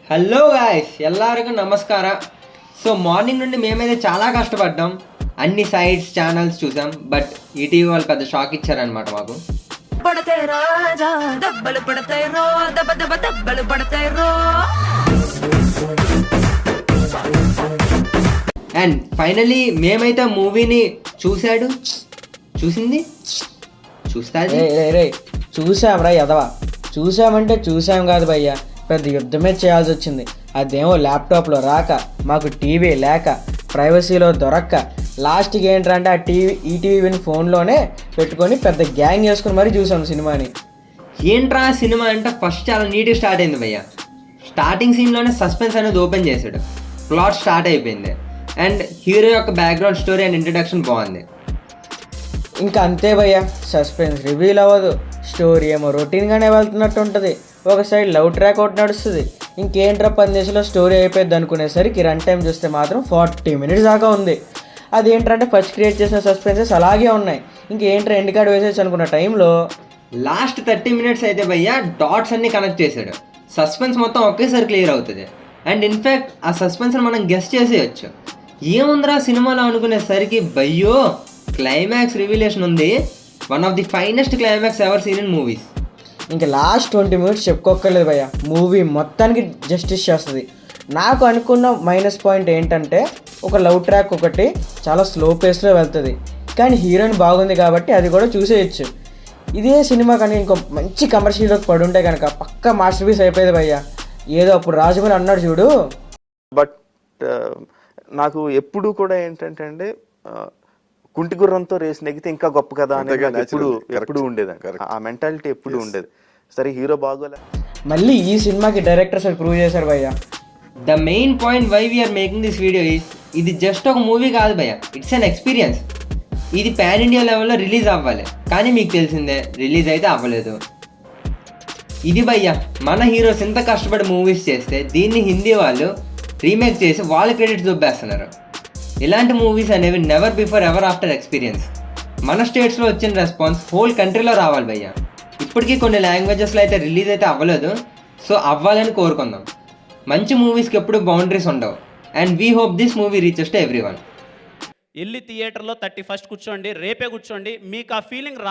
Hello guys, ಎಲ್ಲರಿಗೂ నమస్కార. So morning నుండి మేమైతే చాలా కష్టపడ్డాం, అన్ని సైట్స్ ఛానల్స్ చూసాం. బట్ ఈటీవీ వాళ్ళు పెద్ద షాక్ ఇచ్చారనమాట మాకు. పడతే రాజా దెబ్బలు పడతాయి రో దెబ్బ దెబ్బ దెబ్బలు పడతాయి రో. అండ్ ఫైనలీ మేమైతే మూవీని చూసింది చూస్తాది. చూసాం రా యదవా, చూసామంటే చూసాం కాదు భయ్యా, పెద్ద యుద్ధమే చేయాల్సి వచ్చింది. అదేమో ల్యాప్టాప్లో రాక, మాకు టీవీ లేక, ప్రైవసీలో దొరక్క, లాస్ట్కి ఏంటంటే ఆ ఈటీవీ విన్ ఫోన్లోనే పెట్టుకొని పెద్ద గ్యాంగ్ చేసుకుని మరీ చూసాం సినిమాని. ఏంట్రా సినిమా అంటే ఫస్ట్ చాలా నీట్గా స్టార్ట్ అయింది భయ్య. స్టార్టింగ్ సీన్లోనే సస్పెన్స్ అనేది ఓపెన్ చేశాడు, ప్లాట్ స్టార్ట్ అయిపోయింది. అండ్ హీరో యొక్క బ్యాక్గ్రౌండ్ స్టోరీ అండ్ ఇంట్రడక్షన్ బాగుంది. ఇంకా అంతే భయ్యా, సస్పెన్స్ రివీల్ అవ్వదు, స్టోరీ ఏమో రొటీన్గానే వెళ్తున్నట్టు ఉంటుంది. ఒక సైడ్ లవ్ ట్రాక్ ఒకటి నడుస్తుంది, ఇంకేంట్రా 10 నిమిషాల్లో స్టోరీ అయిపోయింది అనుకునేసరికి రన్ టైం చూస్తే మాత్రం 40 minutes దాకా ఉంది. అదేంటంటే ఫస్ట్ క్రియేట్ చేసిన సస్పెన్సెస్ అలాగే ఉన్నాయి, ఇంకేంట్రా ఎండ్ కార్డ్ వేసేసి అనుకున్న టైంలో లాస్ట్ 30 minutes అయితే భయ్య డాట్స్ అన్ని కనెక్ట్ చేశాడు. సస్పెన్స్ మొత్తం ఒకేసారి క్లియర్ అవుతుంది. అండ్ ఇన్ఫ్యాక్ట్ ఆ సస్పెన్స్ని మనం గెస్ట్ చేసేయచ్చు. ఏముందిరా సినిమాలో అనుకునేసరికి భయ్యో క్లైమాక్స్ రివీలేషన్ ఉంది. One of the finest climax ever seen in movies. ఇంకా లాస్ట్ 20 minutes చెప్పుకోక్కర్లేదు భయ్య, మూవీ మొత్తానికి జస్టిస్ చేస్తుంది. నాకు అనుకున్న మైనస్ పాయింట్ ఏంటంటే ఒక లవ్ ట్రాక్ ఒకటి చాలా స్లో పేస్లో వెళ్తుంది, కానీ హీరోయిన్ బాగుంది కాబట్టి అది కూడా చూసేయచ్చు. ఇదే సినిమా కానీ ఇంకో మంచి కమర్షియల్లోకి పడుంటే కనుక పక్కా మాస్టర్ పీస్ అయిపోయేది భయ్య. ఏదో అప్పుడు రాజమౌళి అన్నాడు చూడు. బట్ నాకు ఎప్పుడు కూడా ఏంటంటే అండి, కుంటి గుర్రంతో రేస్ నెగితే ఇంకా గొప్ప కదా అనేది ఎప్పుడు ఉండేది. ఆ మెంటాలిటీ ఎప్పుడు ఉండేది. సరే హీరో బాగోలే, మళ్ళీ ఈ సినిమాకి డైరెక్టర్స్ ప్రూవ్ చేశారు భయ్య. The main point why we are making this video is, ఇది జస్ట్ ఒక మూవీ కాదు భయ్య, ఇట్స్ అన్ ఎక్స్పీరియన్స్. ఇది పాన్ ఇండియా లెవెల్లో రిలీజ్ అవ్వాలి, కానీ మీకు తెలిసిందే రిలీజ్ అయితే అవ్వలేదు. ఇది భయ్య మన హీరోస్ ఎంత కష్టపడి మూవీస్ చేస్తే దీన్ని హిందీ వాళ్ళు రీమేక్ చేసి వాళ్ళ క్రెడిట్స్ దొబ్బేస్తున్నారు. ఇలాంటి మూవీస్ అనేవి never before ever after experience. మన స్టేట్స్లో వచ్చిన రెస్పాన్స్ హోల్ కంట్రీలో రావాలి భయ్య. ఇప్పటికీ కొన్ని లాంగ్వేజెస్లో అయితే రిలీజ్ అయితే అవ్వలేదు, సో అవ్వాలని కోరుకుందాం. మంచి మూవీస్కి ఎప్పుడు బౌండరీస్ ఉండవు. And we hope this movie reaches to everyone. వెళ్ళి థియేటర్లో 31st కూర్చోండి, రేపే కూర్చోండి. మీకు ఆ ఫీలింగ్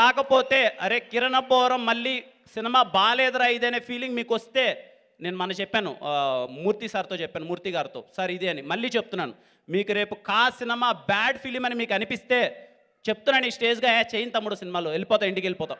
రాకపోతే అరే కిరణ్ అబ్బోరం మళ్ళీ సినిమా బాగాలేదురా ఇదనే ఫీలింగ్ మీకు వస్తే, నేను మన చెప్పాను మూర్తి సార్తో చెప్పాను, మూర్తి గారితో, సార్ ఇదే అని మళ్ళీ చెప్తున్నాను. మీకు రేపు సినిమా బ్యాడ్ ఫిలిం అని మీకు అనిపిస్తే చెప్తున్నాను ఈ స్టేజ్గా చేయని తమ్ముడు సినిమాలో వెళ్ళిపోతాం, ఇంటికి వెళ్ళిపోతాం.